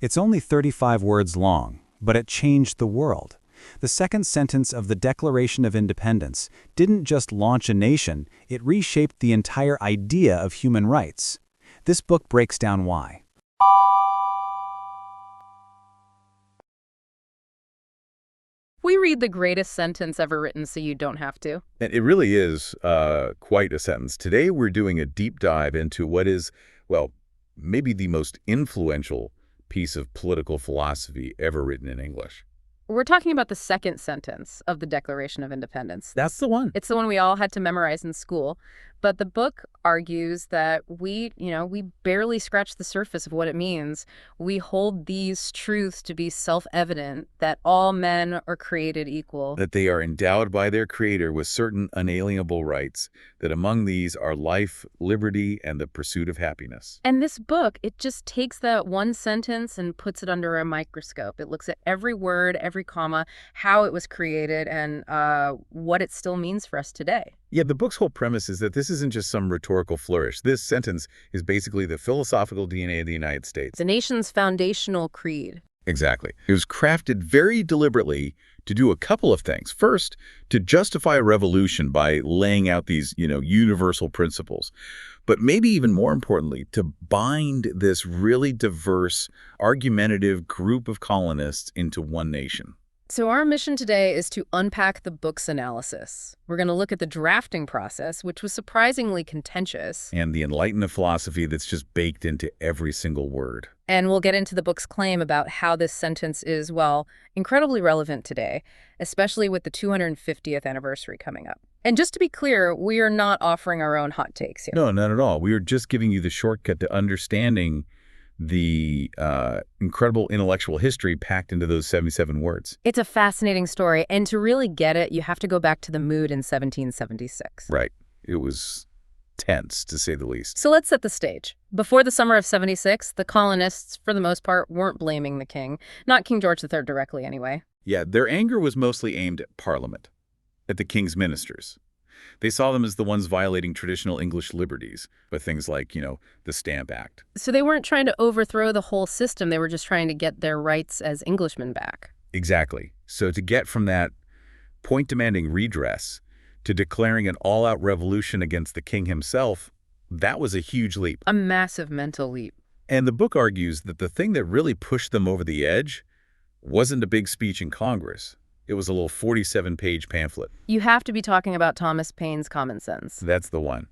It's only 35 words long, but it changed the world. The second sentence of the Declaration of Independence didn't just launch a nation, it reshaped the entire idea of human rights. This book breaks down why. We read the greatest sentence ever written so you don't have to. And it really is quite a sentence. Today we're doing a deep dive into what is, well, maybe the most influential piece of political philosophy ever written in English. We're talking about the second sentence of the Declaration of Independence. That's the one. It's the one we all had to memorize in school. But the book argues that we barely scratch the surface of what it means. We hold these truths to be self-evident, that all men are created equal. That they are endowed by their Creator with certain unalienable rights, that among these are life, liberty, and the pursuit of happiness. And this book, it just takes that one sentence and puts it under a microscope. It looks at every word, every comma, how it was created, and what it still means for us today. Yeah, the book's whole premise is that this isn't just some rhetorical flourish. This sentence is basically the philosophical DNA of the United States. The nation's foundational creed. Exactly. It was crafted very deliberately to do a couple of things. First, to justify a revolution by laying out these, universal principles. But maybe even more importantly, to bind this really diverse, argumentative group of colonists into one nation. So our mission today is to unpack the book's analysis. We're going to look at the drafting process, which was surprisingly contentious. And the Enlightenment philosophy that's just baked into every single word. And we'll get into the book's claim about how this sentence is, well, incredibly relevant today, especially with the 250th anniversary coming up. And just to be clear, we are not offering our own hot takes here. No, not at all. We are just giving you the shortcut to understanding the incredible intellectual history packed into those 77 words. It's a fascinating story, and to really get it, you have to go back to the mood in 1776. Right. It was tense, to say the least. So let's set the stage. Before the summer of 76, the colonists, for the most part, weren't blaming the king. Not King George III directly, anyway. Yeah, their anger was mostly aimed at Parliament, at the king's ministers. They saw them as the ones violating traditional English liberties with things like, the Stamp Act. So they weren't trying to overthrow the whole system. They were just trying to get their rights as Englishmen back. Exactly. So to get from that point demanding redress to declaring an all-out revolution against the king himself, that was a huge leap. A massive mental leap. And the book argues that the thing that really pushed them over the edge wasn't a big speech in Congress. It was a little 47-page pamphlet. You have to be talking about Thomas Paine's Common Sense. That's the one.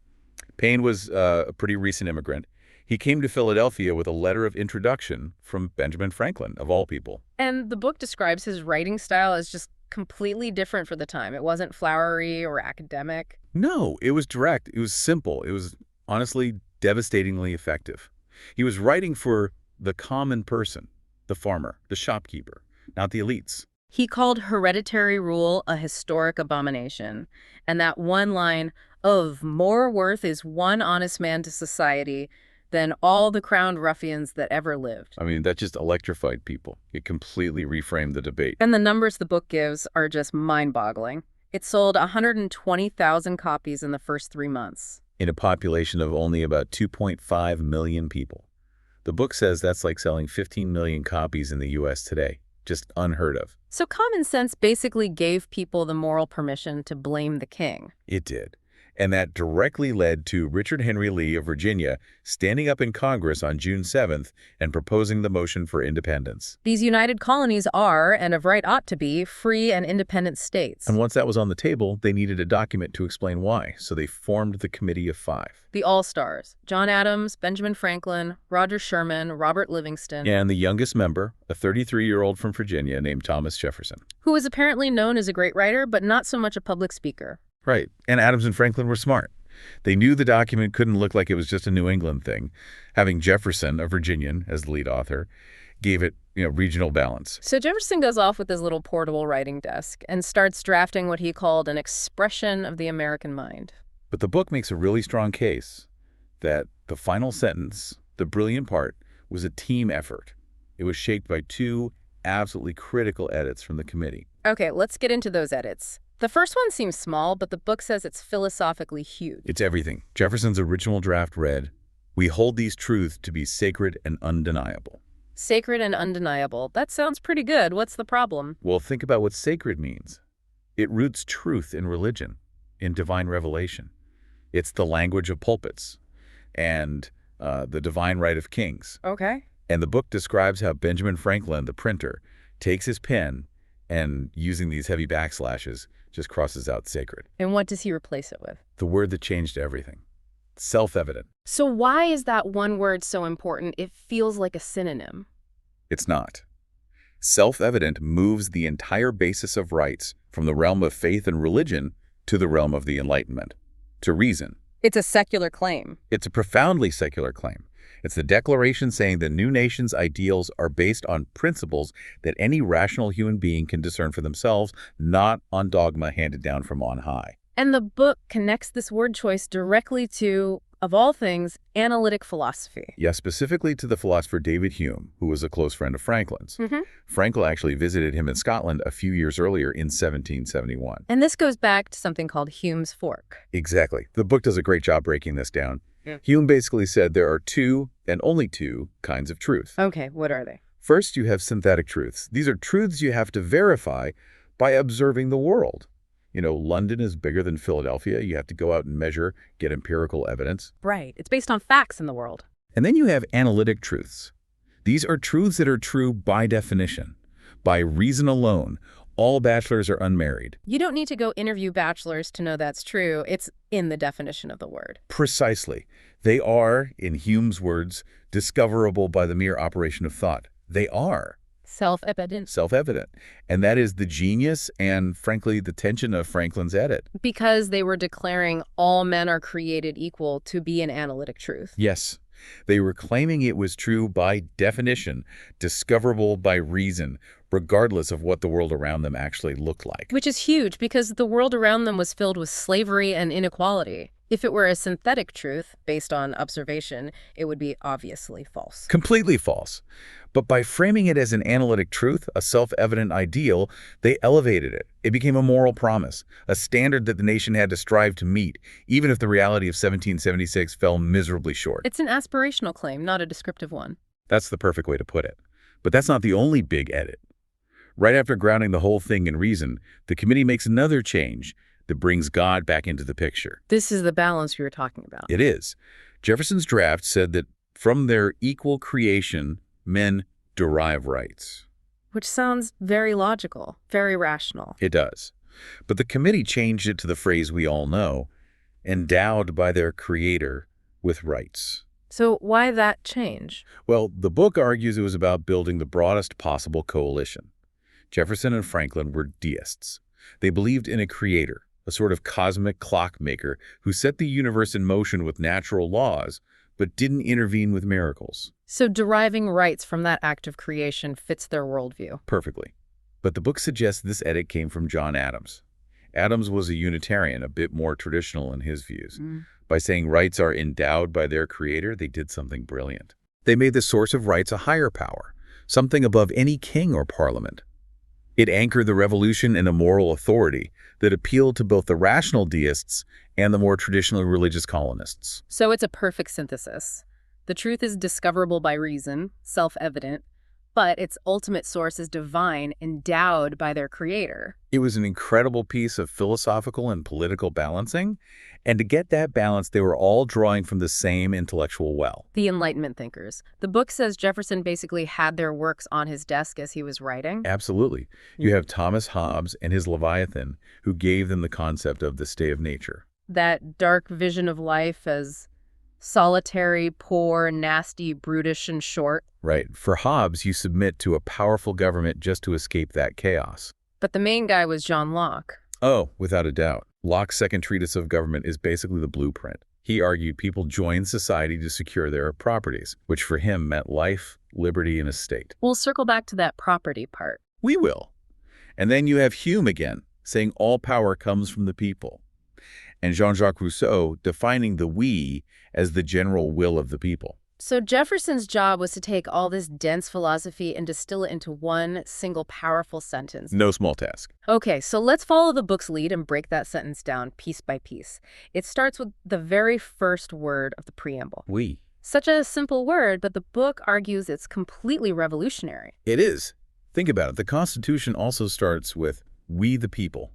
Paine was a pretty recent immigrant. He came to Philadelphia with a letter of introduction from Benjamin Franklin, of all people. And the book describes his writing style as just completely different for the time. It wasn't flowery or academic. No, it was direct. It was simple. It was honestly devastatingly effective. He was writing for the common person, the farmer, the shopkeeper, not the elites. He called hereditary rule a historic abomination, and that one line, "Of more worth is one honest man to society than all the crowned ruffians that ever lived." I mean, that just electrified people. It completely reframed the debate. And the numbers the book gives are just mind-boggling. It sold 120,000 copies in the first 3 months. In a population of only about 2.5 million people. The book says that's like selling 15 million copies in the U.S. today. Just unheard of. So Common Sense basically gave people the moral permission to blame the king. It did. And that directly led to Richard Henry Lee of Virginia standing up in Congress on June 7th and proposing the motion for independence. These united colonies are, and of right ought to be, free and independent states. And once that was on the table, they needed a document to explain why, so they formed the Committee of Five. The All-Stars: John Adams, Benjamin Franklin, Roger Sherman, Robert Livingston. And the youngest member, a 33-year-old from Virginia named Thomas Jefferson. Who was apparently known as a great writer, but not so much a public speaker. Right. And Adams and Franklin were smart. They knew the document couldn't look like it was just a New England thing. Having Jefferson, a Virginian, as the lead author, gave it, regional balance. So Jefferson goes off with his little portable writing desk and starts drafting what he called an expression of the American mind. But the book makes a really strong case that the final sentence, the brilliant part, was a team effort. It was shaped by two absolutely critical edits from the committee. Okay, let's get into those edits. The first one seems small, but the book says it's philosophically huge. It's everything. Jefferson's original draft read, "We hold these truths to be sacred and undeniable." Sacred and undeniable. That sounds pretty good. What's the problem? Well, think about what sacred means. It roots truth in religion, in divine revelation. It's the language of pulpits and the divine right of kings. Okay. And the book describes how Benjamin Franklin, the printer, takes his pen and, using these heavy backslashes, just crosses out sacred. And what does he replace it with? The word that changed everything. Self-evident. So why is that one word so important? It feels like a synonym. It's not. Self-evident moves the entire basis of rights from the realm of faith and religion to the realm of the Enlightenment, to reason. It's a secular claim. It's a profoundly secular claim. It's the declaration saying the new nation's ideals are based on principles that any rational human being can discern for themselves, not on dogma handed down from on high. And the book connects this word choice directly to, of all things, analytic philosophy. Yes, specifically to the philosopher David Hume, who was a close friend of Franklin's. Frankl actually visited him in Scotland a few years earlier in 1771. And this goes back to something called Hume's fork. Exactly. The book does a great job breaking this down. Hume basically said there are two, and only two, kinds of truth. Okay, what are they? First, you have synthetic truths. These are truths you have to verify by observing the world. You know, London is bigger than Philadelphia. You have to go out and measure, get empirical evidence. Right. It's based on facts in the world. And then you have analytic truths. These are truths that are true by definition, by reason alone. All bachelors are unmarried. You don't need to go interview bachelors to know that's true. It's in the definition of the word. Precisely. They are, in Hume's words, discoverable by the mere operation of thought. They are. Self-evident. Self-evident. And that is the genius and, frankly, the tension of Franklin's edit. Because they were declaring all men are created equal to be an analytic truth. Yes. They were claiming it was true by definition, discoverable by reason, regardless of what the world around them actually looked like. Which is huge because the world around them was filled with slavery and inequality. If it were a synthetic truth based on observation, it would be obviously false. Completely false. But by framing it as an analytic truth, a self-evident ideal, they elevated it. It became a moral promise, a standard that the nation had to strive to meet, even if the reality of 1776 fell miserably short. It's an aspirational claim, not a descriptive one. That's the perfect way to put it. But that's not the only big edit. Right after grounding the whole thing in reason, the committee makes another change that brings God back into the picture. This is the balance we were talking about. It is. Jefferson's draft said that from their equal creation, men derive rights. Which sounds very logical, very rational. It does. But the committee changed it to the phrase we all know, endowed by their creator with rights. So why that change? Well, the book argues it was about building the broadest possible coalition. Jefferson and Franklin were deists. They believed in a creator, a sort of cosmic clockmaker who set the universe in motion with natural laws, but didn't intervene with miracles. So deriving rights from that act of creation fits their worldview. Perfectly. But the book suggests this edit came from John Adams. Adams was a Unitarian, a bit more traditional in his views. By saying rights are endowed by their creator, they did something brilliant. They made the source of rights a higher power, something above any king or parliament. It anchored the revolution in a moral authority that appealed to both the rational deists and the more traditionally religious colonists. So it's a perfect synthesis. The truth is discoverable by reason, self-evident, but its ultimate source is divine, endowed by their creator. It was an incredible piece of philosophical and political balancing, and to get that balance, they were all drawing from the same intellectual well. The Enlightenment thinkers. The book says Jefferson basically had their works on his desk as he was writing. Absolutely. You have Thomas Hobbes and his Leviathan, who gave them the concept of the stay of nature. That dark vision of life as solitary, poor, nasty, brutish, and short. Right. For Hobbes, you submit to a powerful government just to escape that chaos. But the main guy was John Locke. Oh, without a doubt. Locke's second treatise of government is basically the blueprint. He argued people joined society to secure their properties, which for him meant life, liberty, and a state. We'll circle back to that property part. We will. And then you have Hume again, saying all power comes from the people. And Jean-Jacques Rousseau defining the we as the general will of the people. So Jefferson's job was to take all this dense philosophy and distill it into one single powerful sentence. No small task. Okay, so let's follow the book's lead and break that sentence down piece by piece. It starts with the very first word of the preamble. We. Such a simple word, but the book argues it's completely revolutionary. It is. Think about it. The Constitution also starts with "we the people."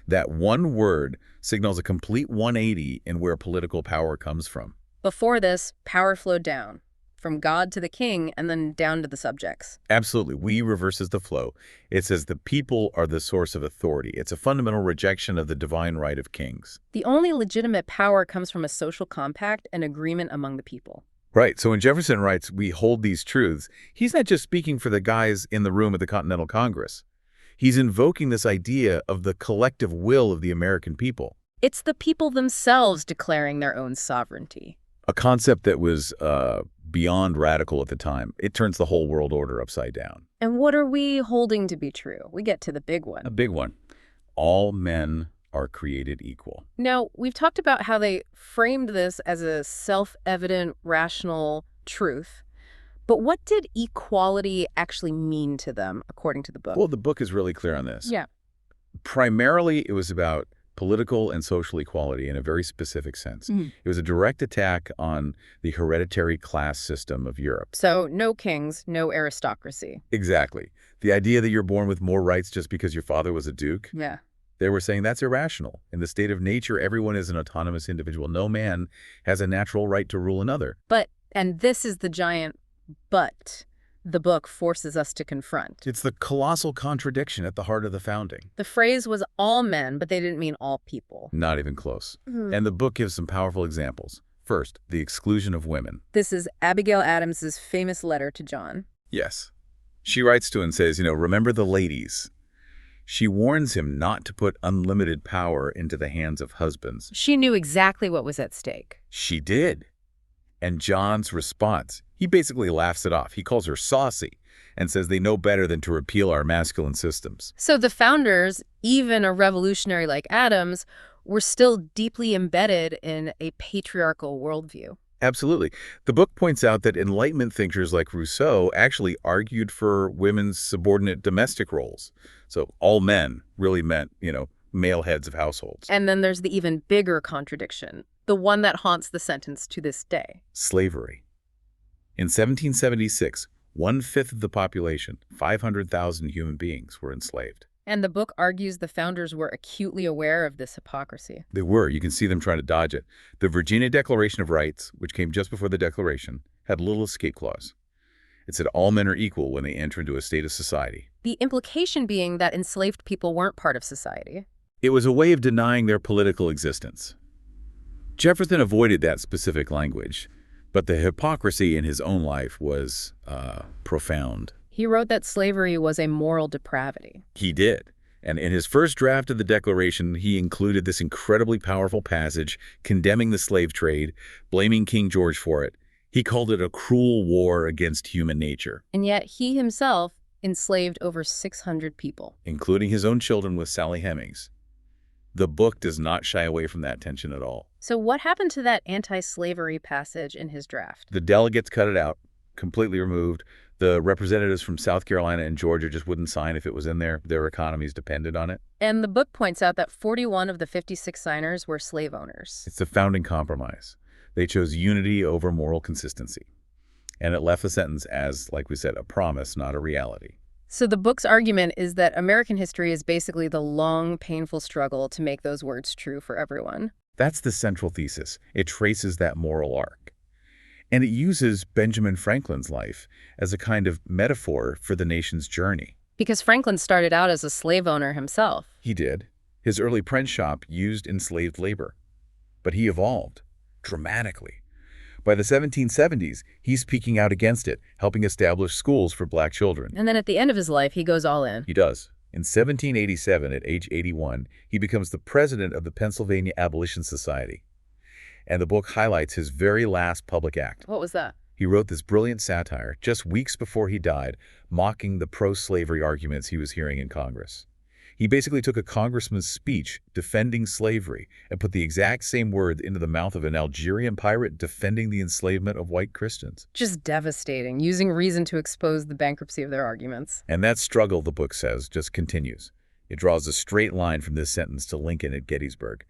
That one word signals a complete 180 in where political power comes from. Before this, power flowed down, from God to the king and then down to the subjects. Absolutely. We reverses the flow. It says the people are the source of authority. It's a fundamental rejection of the divine right of kings. The only legitimate power comes from a social compact and agreement among the people. Right. So when Jefferson writes, "we hold these truths," he's not just speaking for the guys in the room at the Continental Congress. He's invoking this idea of the collective will of the American people. It's the people themselves declaring their own sovereignty. A concept that was beyond radical at the time. It turns the whole world order upside down. And what are we holding to be true? We get to the big one. A big one. All men are created equal. Now, we've talked about how they framed this as a self-evident, rational truth. But what did equality actually mean to them, according to the book? Well, the book is really clear on this. Yeah. Primarily, it was about political and social equality in a very specific sense. Mm-hmm. It was a direct attack on the hereditary class system of Europe. So no kings, no aristocracy. Exactly. The idea that you're born with more rights just because your father was a duke. Yeah. They were saying that's irrational. In the state of nature, everyone is an autonomous individual. No man has a natural right to rule another. But, and this is the giant but the book forces us to confront. It's the colossal contradiction at the heart of the founding. The phrase was all men, but they didn't mean all people. Not even close. And the book gives some powerful examples. First, the exclusion of women. This is Abigail Adams's famous letter to John. Yes. She writes to him and says, remember the ladies. She warns him not to put unlimited power into the hands of husbands. She knew exactly what was at stake. She did. And John's response, he basically laughs it off. He calls her saucy and says they know better than to repeal our masculine systems. So the founders, even a revolutionary like Adams, were still deeply embedded in a patriarchal worldview. Absolutely. The book points out that Enlightenment thinkers like Rousseau actually argued for women's subordinate domestic roles. So all men really meant, male heads of households. And then there's the even bigger contradiction, the one that haunts the sentence to this day. Slavery. In 1776, 1/5 of the population, 500,000 human beings, were enslaved. And the book argues the founders were acutely aware of this hypocrisy. They were. You can see them trying to dodge it. The Virginia Declaration of Rights, which came just before the Declaration, had a little escape clause. It said all men are equal when they enter into a state of society. The implication being that enslaved people weren't part of society. It was a way of denying their political existence. Jefferson avoided that specific language, but the hypocrisy in his own life was profound. He wrote that slavery was a moral depravity. He did. And in his first draft of the Declaration, he included this incredibly powerful passage condemning the slave trade, blaming King George for it. He called it a cruel war against human nature. And yet he himself enslaved over 600 people. Including his own children with Sally Hemings. The book does not shy away from that tension at all. So what happened to that anti-slavery passage in his draft? The delegates cut it out, completely removed. The representatives from South Carolina and Georgia just wouldn't sign if it was in there. Their economies depended on it. And the book points out that 41 of the 56 signers were slave owners. It's the founding compromise. They chose unity over moral consistency. And it left the sentence as, like we said, a promise, not a reality. So the book's argument is that American history is basically the long, painful struggle to make those words true for everyone. That's the central thesis. It traces that moral arc. And it uses Benjamin Franklin's life as a kind of metaphor for the nation's journey. Because Franklin started out as a slave owner himself. He did. His early print shop used enslaved labor. But he evolved dramatically. By the 1770s, he's speaking out against it, helping establish schools for black children. And then at the end of his life, he goes all in. He does. In 1787, at age 81, he becomes the president of the Pennsylvania Abolition Society. And the book highlights his very last public act. What was that? He wrote this brilliant satire just weeks before he died, mocking the pro-slavery arguments he was hearing in Congress. He basically took a congressman's speech defending slavery and put the exact same words into the mouth of an Algerian pirate defending the enslavement of white Christians. Just devastating, using reason to expose the bankruptcy of their arguments. And that struggle, the book says, just continues. It draws a straight line from this sentence to Lincoln at Gettysburg,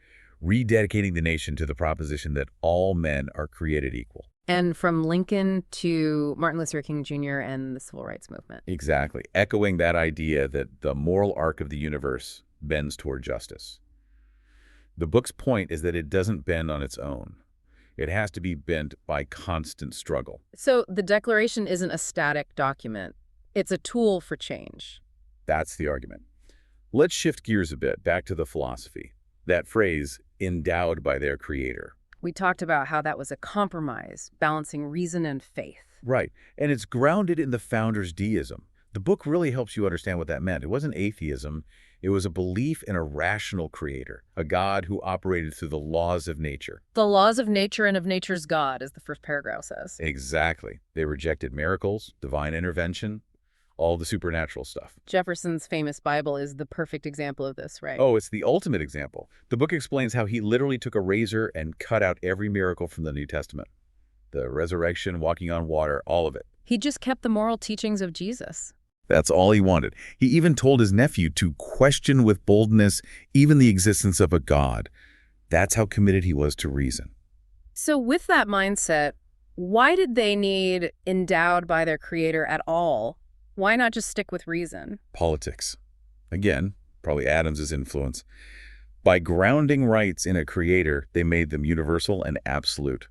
rededicating the nation to the proposition that all men are created equal. And from Lincoln to Martin Luther King Jr. and the Civil Rights Movement. Exactly, echoing that idea that the moral arc of the universe bends toward justice. The book's point is that it doesn't bend on its own. It has to be bent by constant struggle. So the Declaration isn't a static document. It's a tool for change. That's the argument. Let's shift gears a bit, back to the philosophy. That phrase, endowed by their creator. We talked about how that was a compromise, balancing reason and faith. Right, and it's grounded in the founder's deism. The book really helps you understand what that meant. It wasn't atheism. It was a belief in a rational creator, a God who operated through the laws of nature. The laws of nature and of nature's God, as the first paragraph says. Exactly. They rejected miracles, divine intervention, all the supernatural stuff. Jefferson's famous Bible is the perfect example of this, right? Oh, it's the ultimate example. The book explains how he literally took a razor and cut out every miracle from the New Testament. The resurrection, walking on water, all of it. He just kept the moral teachings of Jesus. That's all he wanted. He even told his nephew to question with boldness even the existence of a God. That's how committed he was to reason. So with that mindset, why did they need endowed by their creator at all? Why not just stick with reason? Politics. Again, probably Adams's influence. By grounding rights in a creator, they made them universal and absolute.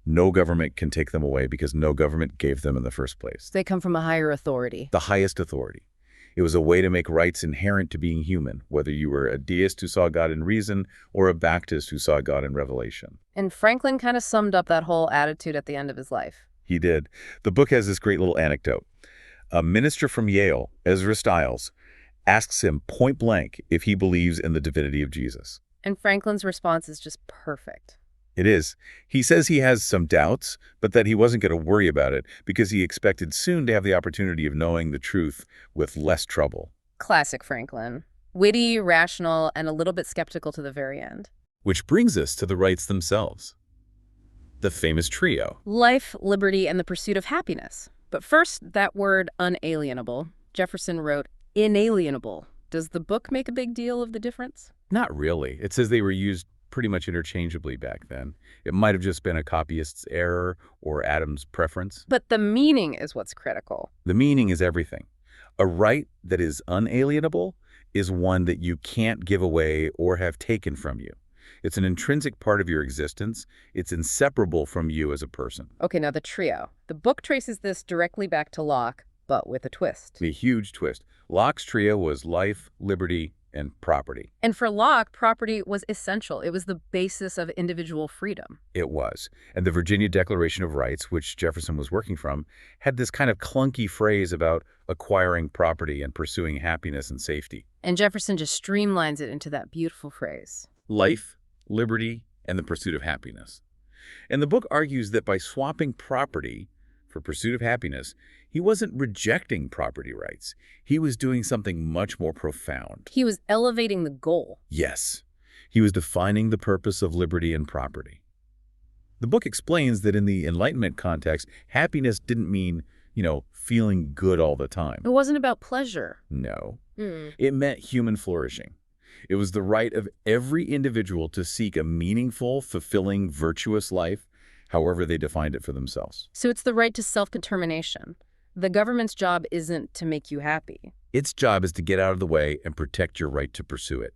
No government can take them away because no government gave them in the first place. They come from a higher authority. The highest authority. It was a way to make rights inherent to being human, whether you were a deist who saw God in reason or a Baptist who saw God in revelation. And Franklin kind of summed up that whole attitude at the end of his life. He did. The book has this great little anecdote. A minister from Yale, Ezra Stiles, asks him point blank if he believes in the divinity of Jesus. And Franklin's response is just perfect. It is. He says he has some doubts, but that he wasn't going to worry about it because he expected soon to have the opportunity of knowing the truth with less trouble. Classic Franklin. Witty, rational, and a little bit skeptical to the very end. Which brings us to the rights themselves. The famous trio. Life, liberty, and the pursuit of happiness. But first, that word unalienable. Jefferson wrote inalienable. Does the book make a big deal of the difference? Not really. It says they were used pretty much interchangeably back then. It might have just been a copyist's error or Adam's preference. But the meaning is what's critical. The meaning is everything. A right that is unalienable is one that you can't give away or have taken from you. It's an intrinsic part of your existence. It's inseparable from you as a person. Okay, now the trio. The book traces this directly back to Locke, but with a twist. A huge twist. Locke's trio was life, liberty, and property. And for Locke, property was essential. It was the basis of individual freedom. It was. And the Virginia Declaration of Rights, which Jefferson was working from, had this kind of clunky phrase about acquiring property and pursuing happiness and safety. And Jefferson just streamlines it into that beautiful phrase. Life, liberty, and the pursuit of happiness. And the book argues that by swapping property for pursuit of happiness, he wasn't rejecting property rights. He was doing something much more profound. He was elevating the goal. Yes, he was defining the purpose of liberty and property. The book explains that in the Enlightenment context, happiness didn't mean, feeling good all the time. It wasn't about pleasure. No. It meant human flourishing. It was the right of every individual to seek a meaningful, fulfilling, virtuous life, however they defined it for themselves. So it's the right to self-determination. The government's job isn't to make you happy. Its job is to get out of the way and protect your right to pursue it,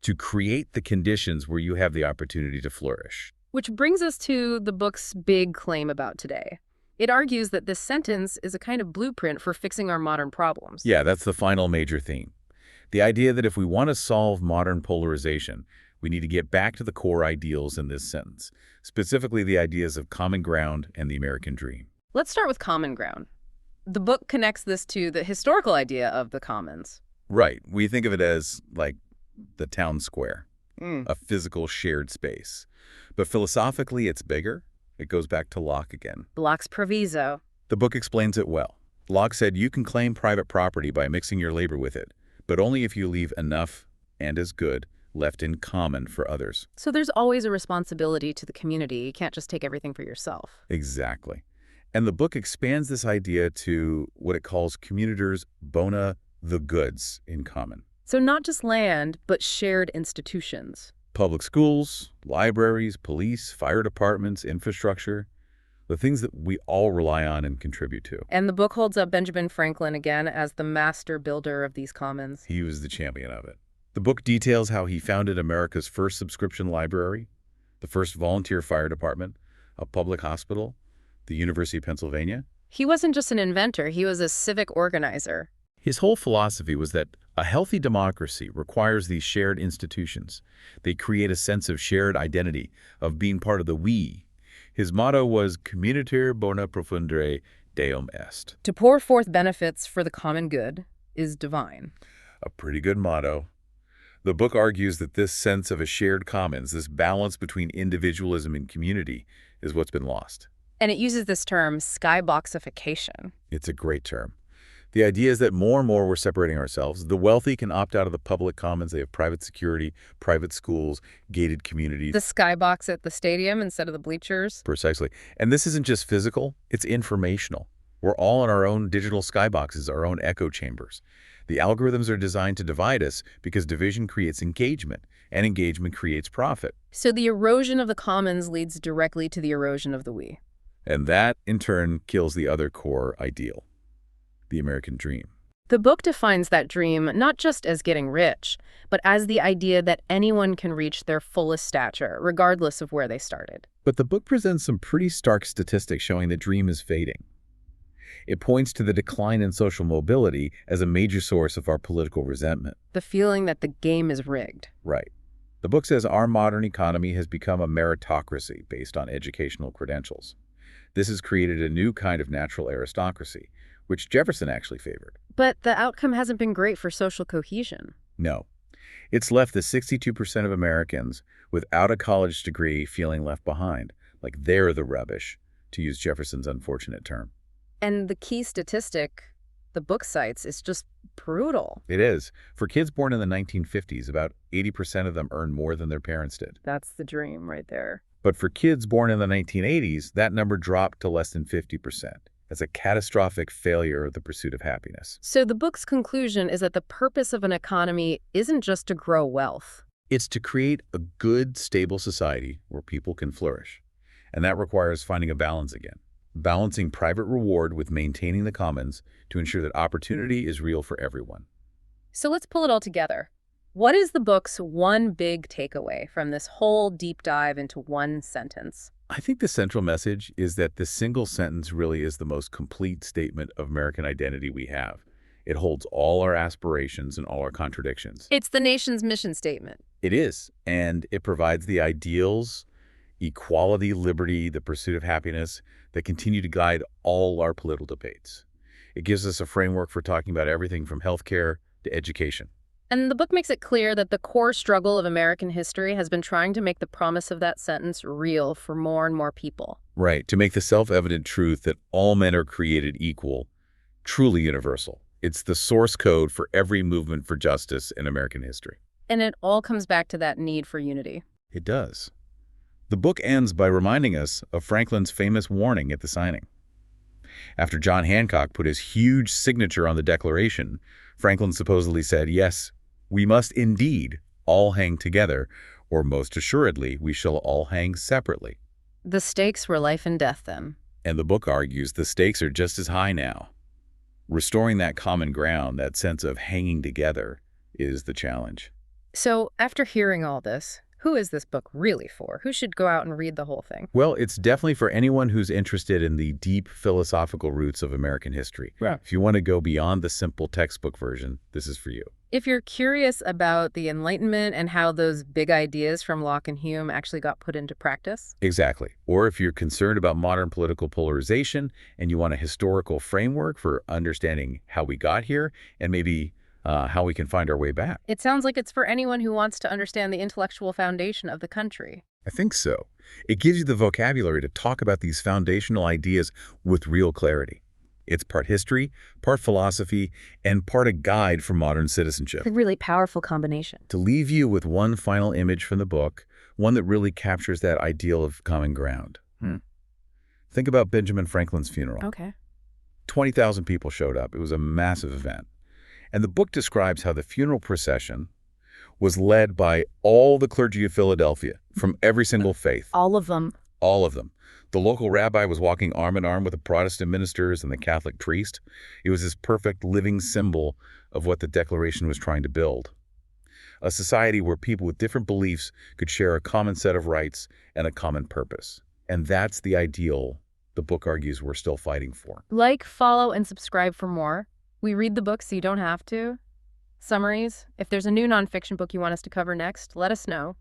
to create the conditions where you have the opportunity to flourish. Which brings us to the book's big claim about today. It argues that this sentence is a kind of blueprint for fixing our modern problems. Yeah, that's the final major theme. The idea that if we want to solve modern polarization, we need to get back to the core ideals in this sentence, specifically the ideas of common ground and the American dream. Let's start with common ground. The book connects this to the historical idea of the commons. Right. We think of it as, like, the town square, a physical shared space. But philosophically, it's bigger. It goes back to Locke again. Locke's proviso. The book explains it well. Locke said you can claim private property by mixing your labor with it, but only if you leave enough, and as good, left in common for others. So there's always a responsibility to the community. You can't just take everything for yourself. Exactly. And the book expands this idea to what it calls communitors bona the goods in common. So not just land, but shared institutions. Public schools, libraries, police, fire departments, infrastructure, the things that we all rely on and contribute to. And the book holds up Benjamin Franklin again as the master builder of these commons. He was the champion of it. The book details how he founded America's first subscription library, the first volunteer fire department, a public hospital, the University of Pennsylvania. He wasn't just an inventor, he was a civic organizer. His whole philosophy was that a healthy democracy requires these shared institutions. They create a sense of shared identity, of being part of the we. His motto was Communiter bona profundere deum est. To pour forth benefits for the common good is divine. A pretty good motto. The book argues that this sense of a shared commons, this balance between individualism and community, is what's been lost. And it uses this term, skyboxification. It's a great term. The idea is that more and more we're separating ourselves. The wealthy can opt out of the public commons. They have private security, private schools, gated communities. The skybox at the stadium instead of the bleachers. Precisely. And this isn't just physical, it's informational. We're all in our own digital skyboxes, our own echo chambers. The algorithms are designed to divide us because division creates engagement, and engagement creates profit. So the erosion of the commons leads directly to the erosion of the we. And that, in turn, kills the other core ideal, the American dream. The book defines that dream not just as getting rich, but as the idea that anyone can reach their fullest stature, regardless of where they started. But the book presents some pretty stark statistics showing the dream is fading. It points to the decline in social mobility as a major source of our political resentment. The feeling that the game is rigged. Right. The book says our modern economy has become a meritocracy based on educational credentials. This has created a new kind of natural aristocracy, which Jefferson actually favored. But the outcome hasn't been great for social cohesion. No. It's left the 62% of Americans without a college degree feeling left behind, like they're the rubbish, to use Jefferson's unfortunate term. And the key statistic the book cites is just brutal. It is. For kids born in the 1950s, about 80% of them earn more than their parents did. That's the dream right there. But for kids born in the 1980s, that number dropped to less than 50%. That's a catastrophic failure of the pursuit of happiness. So the book's conclusion is that the purpose of an economy isn't just to grow wealth. It's to create a good, stable society where people can flourish. And that requires finding a balance again. Balancing private reward with maintaining the commons to ensure that opportunity is real for everyone. So let's pull it all together. What is the book's one big takeaway from this whole deep dive into one sentence? I think the central message is that this single sentence really is the most complete statement of American identity we have. It holds all our aspirations and all our contradictions. It's the nation's mission statement. It is, and it provides the ideals, equality, liberty, the pursuit of happiness that continue to guide all our political debates. It gives us a framework for talking about everything from healthcare to education. And the book makes it clear that the core struggle of American history has been trying to make the promise of that sentence real for more and more people. Right, to make the self-evident truth that all men are created equal, truly universal. It's the source code for every movement for justice in American history. And it all comes back to that need for unity. It does. The book ends by reminding us of Franklin's famous warning at the signing. After John Hancock put his huge signature on the Declaration, Franklin supposedly said, "Yes, we must indeed all hang together, or most assuredly we shall all hang separately." The stakes were life and death then. And the book argues the stakes are just as high now. Restoring that common ground, that sense of hanging together, is the challenge. So after hearing all this, who is this book really for? Who should go out and read the whole thing? Well, it's definitely for anyone who's interested in the deep philosophical roots of American history. Yeah. If you want to go beyond the simple textbook version, this is for you. If you're curious about the Enlightenment and how those big ideas from Locke and Hume actually got put into practice. Exactly. Or if you're concerned about modern political polarization and you want a historical framework for understanding how we got here and maybe how we can find our way back. It sounds like it's for anyone who wants to understand the intellectual foundation of the country. I think so. It gives you the vocabulary to talk about these foundational ideas with real clarity. It's part history, part philosophy, and part a guide for modern citizenship. It's a really powerful combination. To leave you with one final image from the book, one that really captures that ideal of common ground. Think about Benjamin Franklin's funeral. Okay. 20,000 people showed up. It was a massive event. And the book describes how the funeral procession was led by all the clergy of Philadelphia from every single faith. All of them. All of them. The local rabbi was walking arm in arm with the Protestant ministers and the Catholic priest. It was this perfect living symbol of what the Declaration was trying to build. A society where people with different beliefs could share a common set of rights and a common purpose. And that's the ideal the book argues we're still fighting for. Like, follow, and subscribe for more. We read the book so you don't have to. Summaries. If there's a new nonfiction book you want us to cover next, let us know.